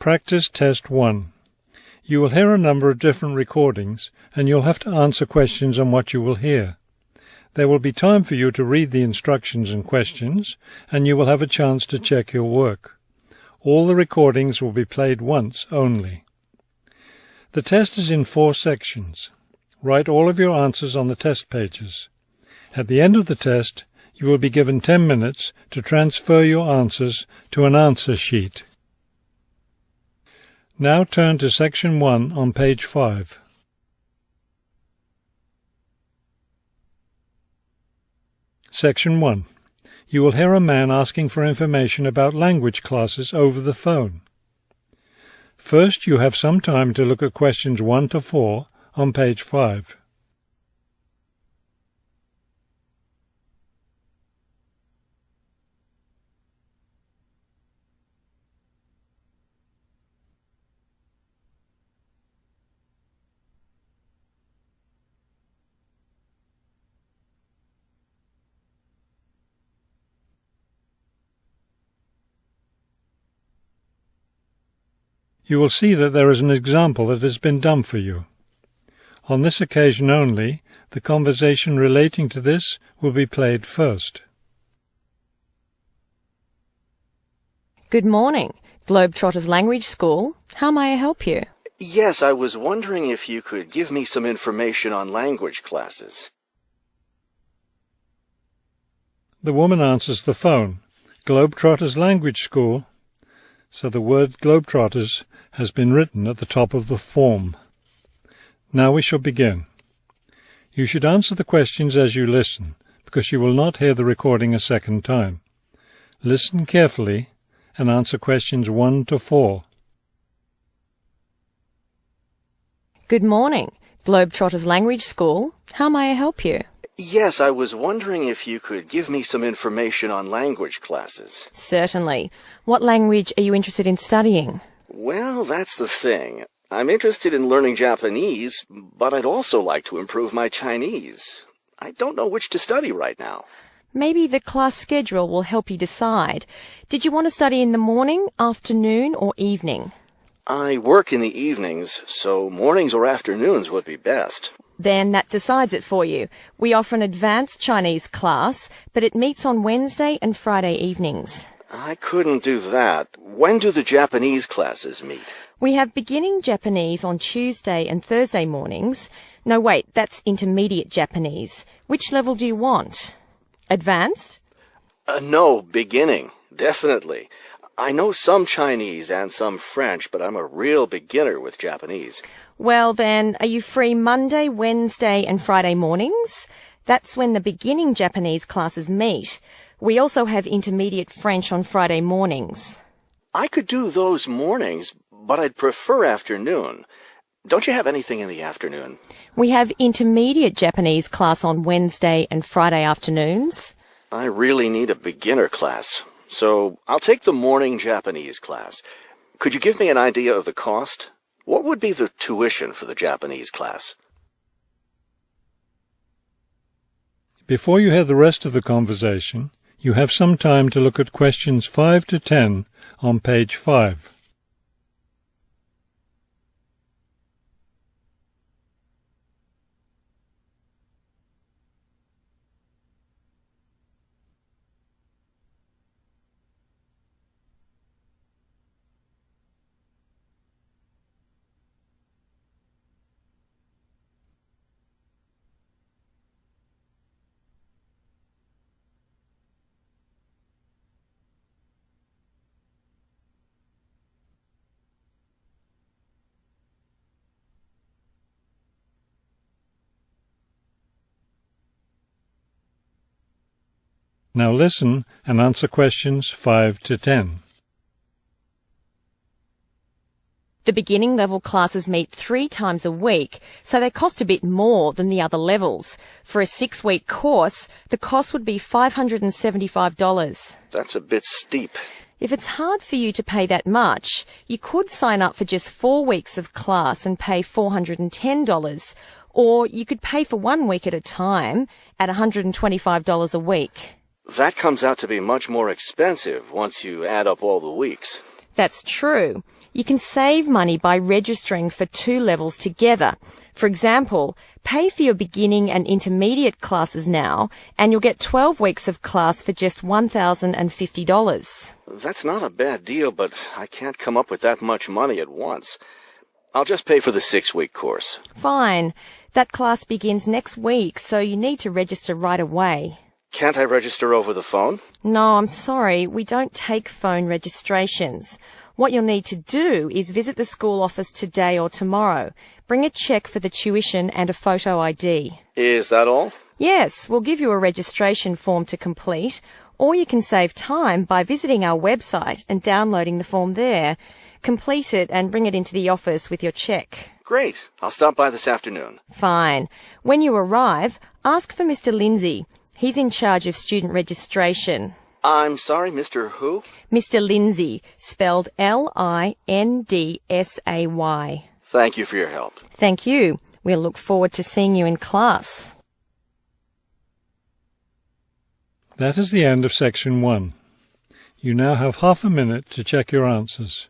Practice Test 1. You will hear a number of different recordings, and you'll have to answer questions on what you will hear. There will be time for you to read the instructions and questions, and you will have a chance to check your work. All the recordings will be played once only. The test is in 4 sections. Write all of your answers on the test pages. At the end of the test, you will be given 10 minutes to transfer your answers to an answer sheet. Now turn to Section 1 on page 5. Section 1. You will hear a man asking for information about language classes over the phone. First, you have some time to look at questions 1 to 4 on page 5. You will see that there is an example that has been done for you. On this occasion only, the conversation relating to this will be played first. Good morning, Globetrotters Language School. How may I help you? Yes, I was wondering if you could give me some information on language classes. The woman answers the phone. Globetrotters Language School. So the word Globetrotters has been written at the top of the form. Now we shall begin. You should answer the questions as you listen, because you will not hear the recording a second time. Listen carefully and answer questions 1 to 4. Good morning, Globetrotters Language School. How may I help you? Yes, I was wondering if you could give me some information on language classes. Certainly. What language are you interested in studying? Well, that's the thing. I'm interested in learning Japanese, but I'd also like to improve my Chinese. I don't know which to study right now. Maybe the class schedule will help you decide. Did you want to study in the morning, afternoon, or evening? I work in the evenings, so mornings or afternoons would be best. Then that decides it for you. We offer an advanced Chinese class, but it meets on Wednesday and Friday evenings. I couldn't do that. When do the Japanese classes meet? We have beginning Japanese on Tuesday and Thursday mornings. No, wait, that's intermediate Japanese. Which level do you want? Advanced? No, beginning. Definitely. I know some Chinese and some French, but I'm a real beginner with Japanese. Well then, are you free Monday, Wednesday and Friday mornings? That's when the beginning Japanese classes meet. We also have intermediate French on Friday mornings. I could do those mornings, but I'd prefer afternoon. Don't you have anything in the afternoon? We have intermediate Japanese class on Wednesday and Friday afternoons. I really need a beginner class, so I'll take the morning Japanese class. Could you give me an idea of the cost? What would be the tuition for the Japanese class? Before you hear the rest of the conversation, you have some time to look at questions 5 to 10 on page 5. Now listen and answer questions 5 to 10. The beginning level classes meet 3 times a week, so they cost a bit more than the other levels. For a 6-week course, the cost would be $575. That's a bit steep. If it's hard for you to pay that much, you could sign up for just 4 weeks of class and pay $410, or you could pay for 1 week at a time at $125 a week. That comes out to be much more expensive once you add up all the weeks. That's true. You can save money by registering for 2 levels together. For example, pay for your beginning and intermediate classes now, and you'll get 12 weeks of class for just $1,050. That's not a bad deal, but I can't come up with that much money at once. I'll just pay for the 6-week course. Fine. That class begins next week, so you need to register right away. Can't I register over the phone? No, I'm sorry. We don't take phone registrations. What you'll need to do is visit the school office today or tomorrow. Bring a cheque for the tuition and a photo ID. Is that all? Yes, we'll give you a registration form to complete, or you can save time by visiting our website and downloading the form there. Complete it and bring it into the office with your cheque. Great. I'll stop by this afternoon. Fine. When you arrive, ask for Mr. Lindsay. He's in charge of student registration. I'm sorry, Mr. Who? Mr. Lindsay, spelled Lindsay. Thank you for your help. Thank you. We'll look forward to seeing you in class. That is the end of section 1. You now have half a minute to check your answers.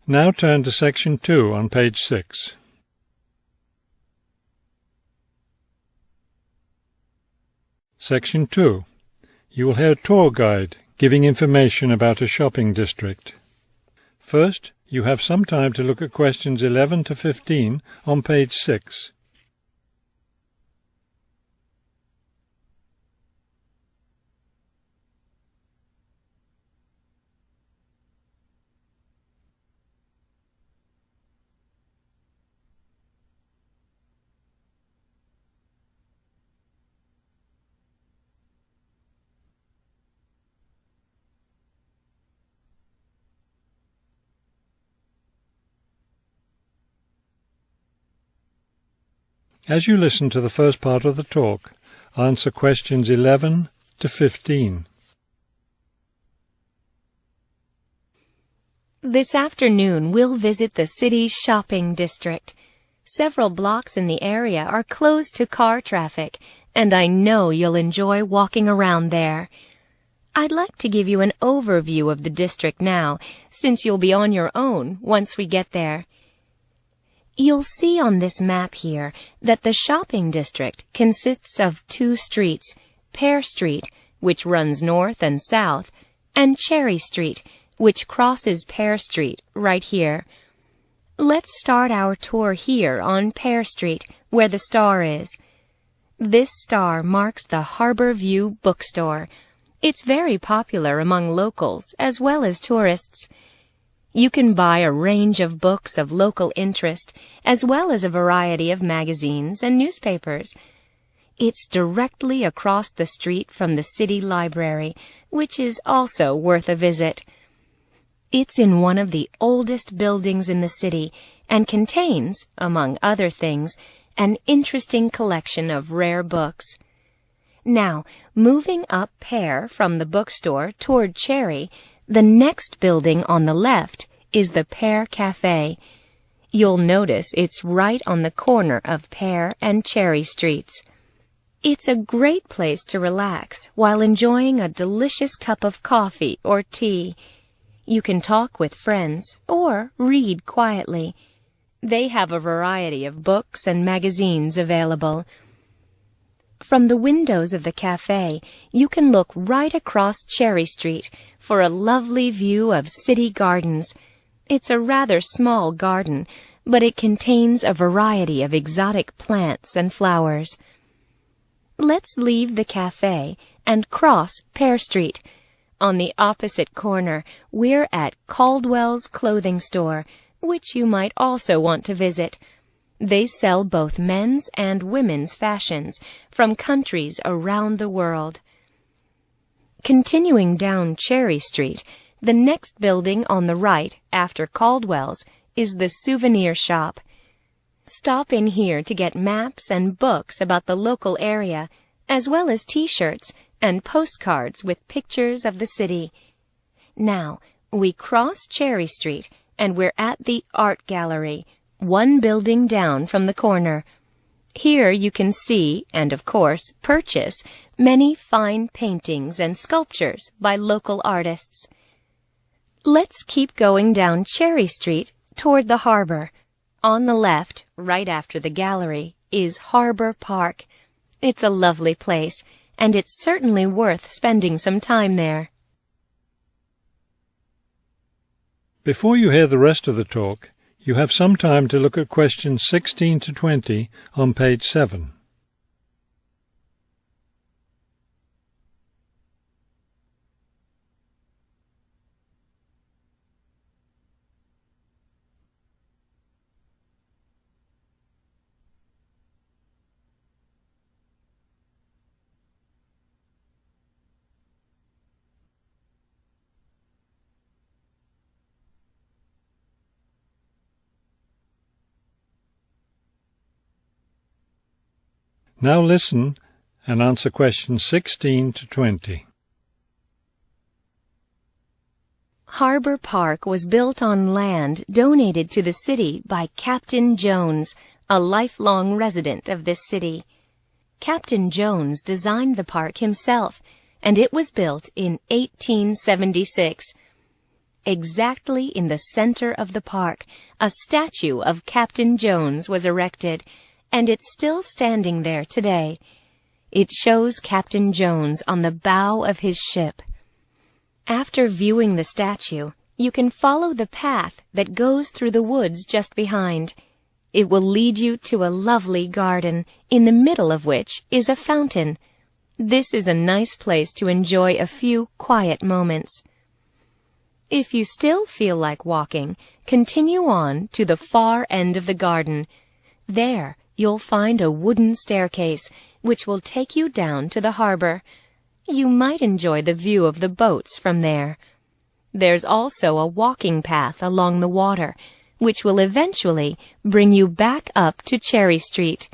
Now turn to section 2 on page 6. Section 2. You will hear a tour guide giving information about a shopping district. First, you have some time to look at questions 11 to 15 on page 6. As you listen to the first part of the talk, answer questions 11 to 15. This afternoon, we'll visit the city's shopping district. Several blocks in the area are closed to car traffic, and I know you'll enjoy walking around there. I'd like to give you an overview of the district now, since you'll be on your own once we get there. You'll see on this map here that the shopping district consists of 2 streets, Pear Street, which runs north and south, and Cherry Street, which crosses Pear Street right here. Let's start our tour here on Pear Street, where the star is. This star marks the Harbor View bookstore. It's very popular among locals as well as tourists. You can buy a range of books of local interest, as well as a variety of magazines and newspapers. It's directly across the street from the city library, which is also worth a visit. It's in one of the oldest buildings in the city and contains, among other things, an interesting collection of rare books. Now, moving up Pear from the bookstore toward Cherry, the next building on the left is the Pear Cafe. You'll notice it's right on the corner of Pear and Cherry Streets. It's a great place to relax while enjoying a delicious cup of coffee or tea. You can talk with friends or read quietly. They have a variety of books and magazines available. From the windows of the cafe, you can look right across Cherry Street for a lovely view of city gardens. It's a rather small garden, but it contains a variety of exotic plants and flowers. Let's leave the cafe and cross Pear Street. On the opposite corner, we're at Caldwell's clothing store, which you might also want to visit. They sell both men's and women's fashions from countries around the world. Continuing down Cherry Street, The next building on the right, after Caldwell's, is the souvenir shop. Stop in here to get maps and books about the local area, as well as T-shirts and postcards with pictures of the city. Now, we cross Cherry Street, and we're at the Art Gallery, one building down from the corner. Here you can see, and of course purchase, many fine paintings and sculptures by local artists. Let's keep going down Cherry Street toward the harbor. On the left, right after the gallery, is Harbor Park. It's a lovely place, and it's certainly worth spending some time there. Before you hear the rest of the talk, you have some time to look at questions 16 to 20 on page 7. Now listen and answer questions 16 to 20. Harbor Park was built on land donated to the city by Captain Jones, a lifelong resident of this city. Captain Jones designed the park himself, and it was built in 1876. Exactly in the center of the park, a statue of Captain Jones was erected, and it's still standing there today. It shows Captain Jones on the bow of his ship. After viewing the statue, you can follow the path that goes through the woods just behind. It will lead you to a lovely garden, in the middle of which is a fountain. This is a nice place to enjoy a few quiet moments. If you still feel like walking, continue on to the far end of the garden. There, you'll find a wooden staircase, which will take you down to the harbor. You might enjoy the view of the boats from there. There's also a walking path along the water, which will eventually bring you back up to Cherry Street.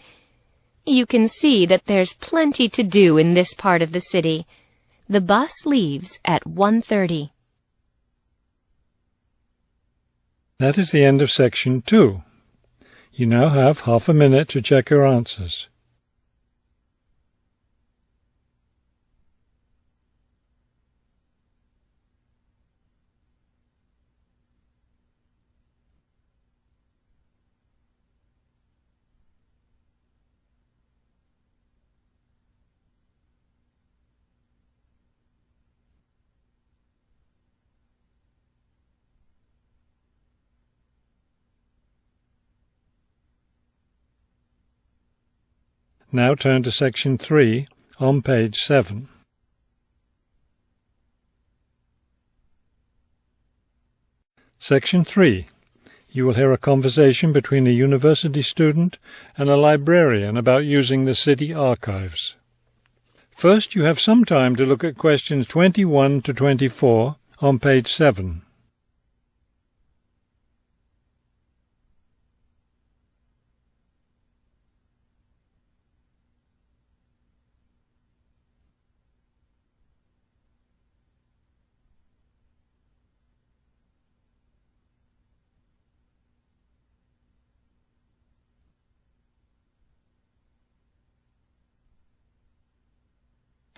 You can see that there's plenty to do in this part of the city. The bus leaves at 1:30. That is the end of section 2. You now have half a minute to check your answers. Now turn to section 3 on page 7. Section 3. You will hear a conversation between a university student and a librarian about using the city archives. First, you have some time to look at questions 21 to 24 on page 7.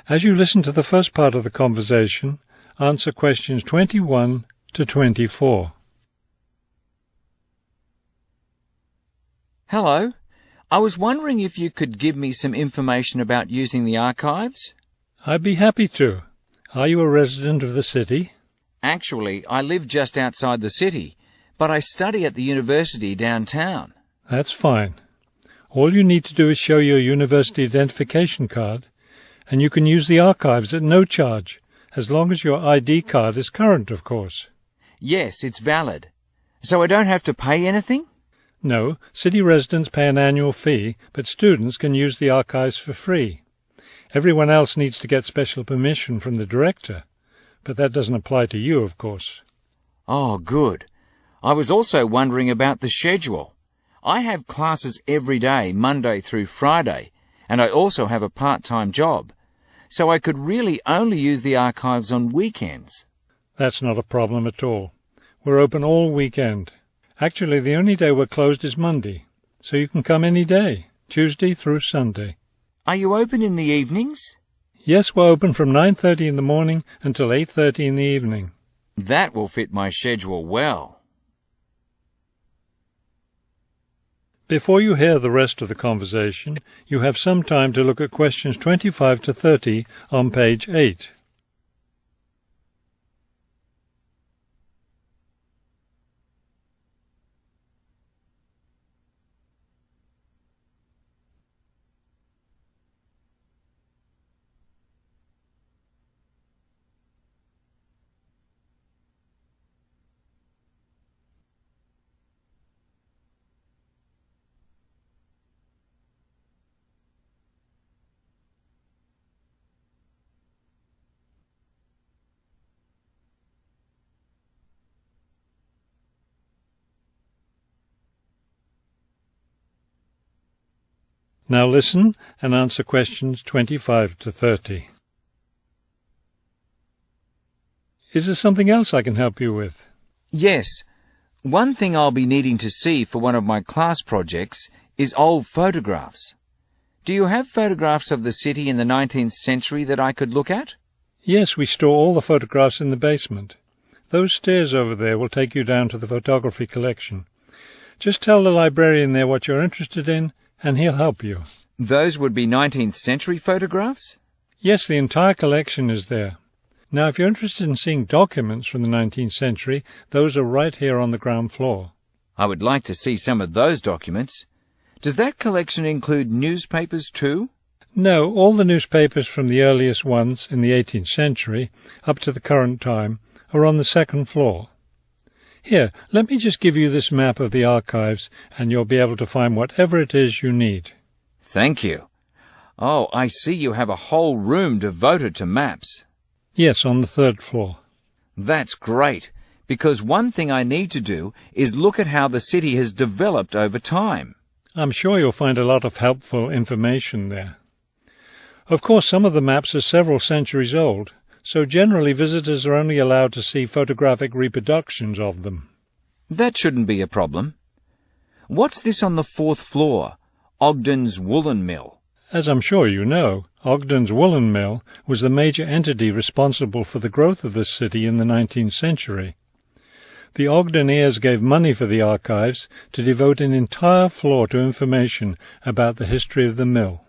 As you listen to the first part of the conversation, answer questions 21 to 24. Hello. I was wondering if you could give me some information about using the archives? I'd be happy to. Are you a resident of the city? Actually, I live just outside the city, but I study at the university downtown. That's fine. All you need to do is show your university identification card, and you can use the archives at no charge, as long as your ID card is current, of course. Yes, it's valid. So I don't have to pay anything? No, city residents pay an annual fee, but students can use the archives for free. Everyone else needs to get special permission from the director, but that doesn't apply to you, of course. Oh, good. I was also wondering about the schedule. I have classes every day, Monday through Friday, and I also have a part-time job, so I could really only use the archives on weekends. That's not a problem at all. We're open all weekend. Actually, the only day we're closed is Monday, so you can come any day, Tuesday through Sunday. Are you open in the evenings? Yes, we're open from 9:30 in the morning until 8:30 in the evening. That will fit my schedule well. Before you hear the rest of the conversation, you have some time to look at questions 25 to 30 on page 8. Now listen and answer questions 25 to 30. Is there something else I can help you with? Yes. One thing I'll be needing to see for one of my class projects is old photographs. Do you have photographs of the city in the 19th century that I could look at? Yes, we store all the photographs in the basement. Those stairs over there will take you down to the photography collection. Just tell the librarian there what you're interested in, and he'll help you. Those would be 19th century photographs? Yes, the entire collection is there. Now, if you're interested in seeing documents from the 19th century, those are right here on the ground floor. I would like to see some of those documents. Does that collection include newspapers too? No, all the newspapers from the earliest ones in the 18th century up to the current time are on the second floor. Here, let me just give you this map of the archives, and you'll be able to find whatever it is you need. Thank you. Oh, I see you have a whole room devoted to maps. Yes, on the third floor. That's great, because one thing I need to do is look at how the city has developed over time. I'm sure you'll find a lot of helpful information there. Of course, some of the maps are several centuries old, so generally visitors are only allowed to see photographic reproductions of them. That shouldn't be a problem. What's this on the fourth floor? Ogden's Woolen Mill. As I'm sure you know, Ogden's Woolen Mill was the major entity responsible for the growth of this city in the 19th century. The Ogden heirs gave money for the archives to devote an entire floor to information about the history of the mill.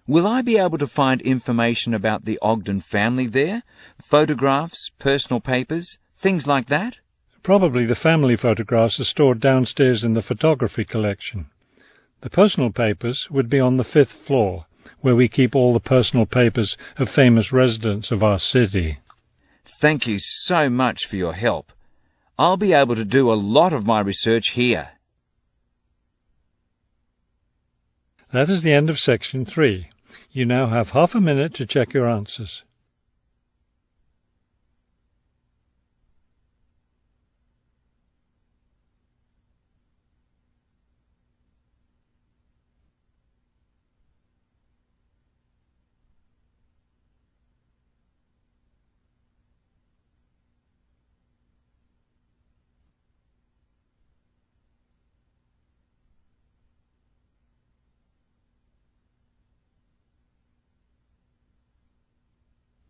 Will I be able to find information about the Ogden family there? Photographs, personal papers, things like that? Probably the family photographs are stored downstairs in the photography collection. The personal papers would be on the fifth floor, where we keep all the personal papers of famous residents of our city. Thank you so much for your help. I'll be able to do a lot of my research here. That is the end of section 3. You now have half a minute to check your answers.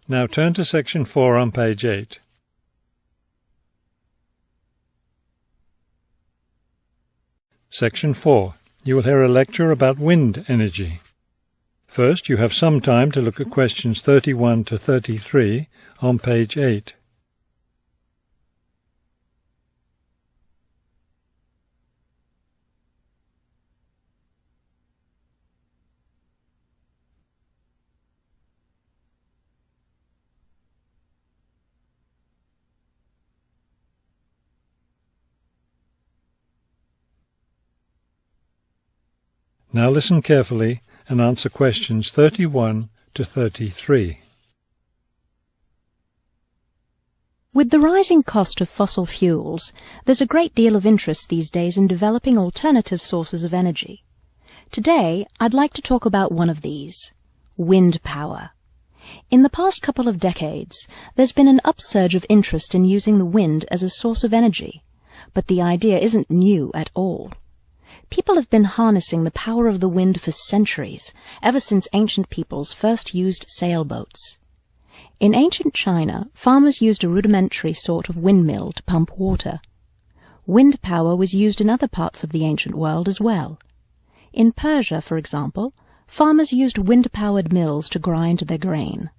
Now turn to section 4 on page 8. Section 4. You will hear a lecture about wind energy. First, you have some time to look at questions 31 to 33 on page 8. Now listen carefully and answer questions 31 to 33. With the rising cost of fossil fuels, there's a great deal of interest these days in developing alternative sources of energy. Today, I'd like to talk about one of these, wind power. In the past couple of decades, there's been an upsurge of interest in using the wind as a source of energy, but the idea isn't new at all. People have been harnessing the power of the wind for centuries, ever since ancient peoples first used sailboats. In ancient China, farmers used a rudimentary sort of windmill to pump water. Wind power was used in other parts of the ancient world as well. In Persia, for example, farmers used wind-powered mills to grind their grain.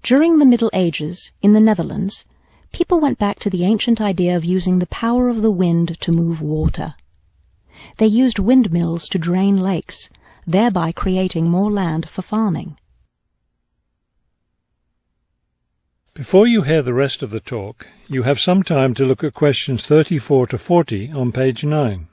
During the Middle Ages, in the Netherlands, people went back to the ancient idea of using the power of the wind to move water. They used windmills to drain lakes, thereby creating more land for farming. Before you hear the rest of the talk, you have some time to look at questions 34 to 40 on page 9.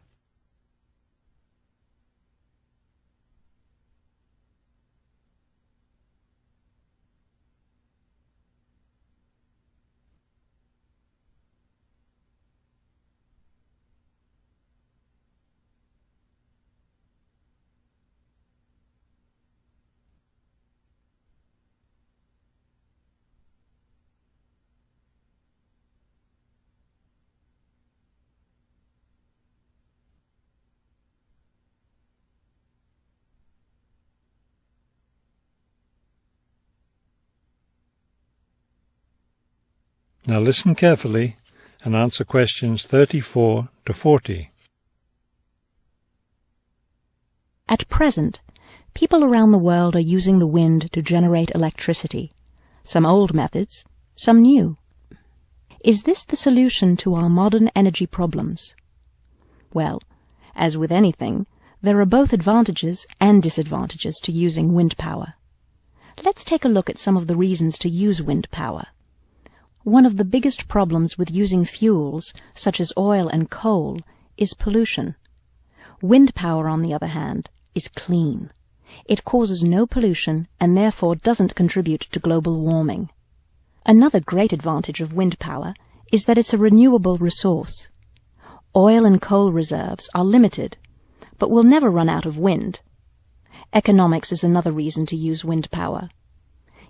Now listen carefully and answer questions 34 to 40. At present, people around the world are using the wind to generate electricity, some old methods, some new. Is this the solution to our modern energy problems? Well, as with anything, there are both advantages and disadvantages to using wind power. Let's take a look at some of the reasons to use wind power. One of the biggest problems with using fuels, such as oil and coal, is pollution. Wind power, on the other hand, is clean. It causes no pollution and therefore doesn't contribute to global warming. Another great advantage of wind power is that it's a renewable resource. Oil and coal reserves are limited, but will never run out of wind. Economics is another reason to use wind power.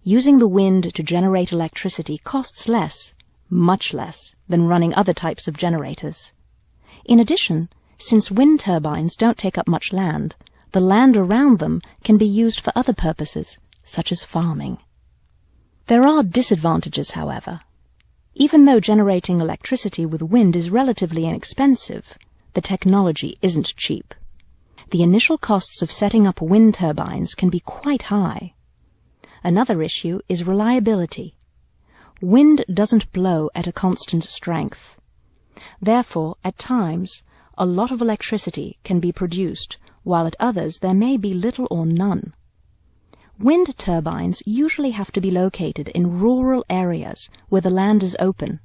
Using the wind to generate electricity costs less, much less, than running other types of generators. In addition, since wind turbines don't take up much land, the land around them can be used for other purposes, such as farming. There are disadvantages, however. Even though generating electricity with wind is relatively inexpensive, the technology isn't cheap. The initial costs of setting up wind turbines can be quite high. Another issue is reliability. Wind doesn't blow at a constant strength. Therefore, at times, a lot of electricity can be produced, while at others there may be little or none. Wind turbines usually have to be located in rural areas where the land is open.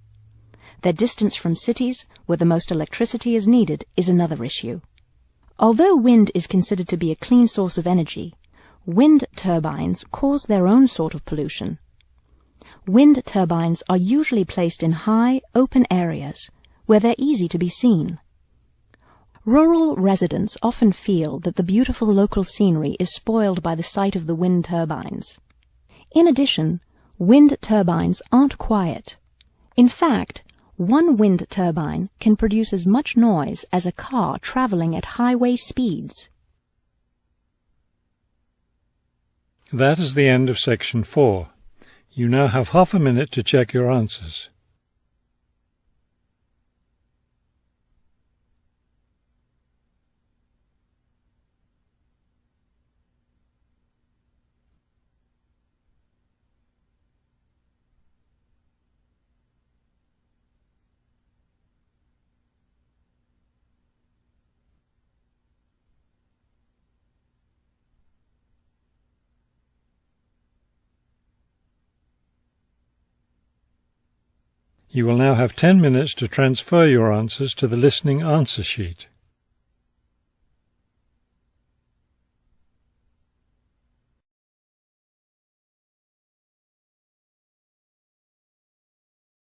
Their distance from cities, where the most electricity is needed, is another issue. Although wind is considered to be a clean source of energy, wind turbines cause their own sort of pollution. Wind turbines are usually placed in high, open areas where they're easy to be seen. Rural residents often feel that the beautiful local scenery is spoiled by the sight of the wind turbines. In addition, wind turbines aren't quiet. In fact, one wind turbine can produce as much noise as a car traveling at highway speeds. That is the end of section 4. You now have half a minute to check your answers. You will now have 10 minutes to transfer your answers to the listening answer sheet.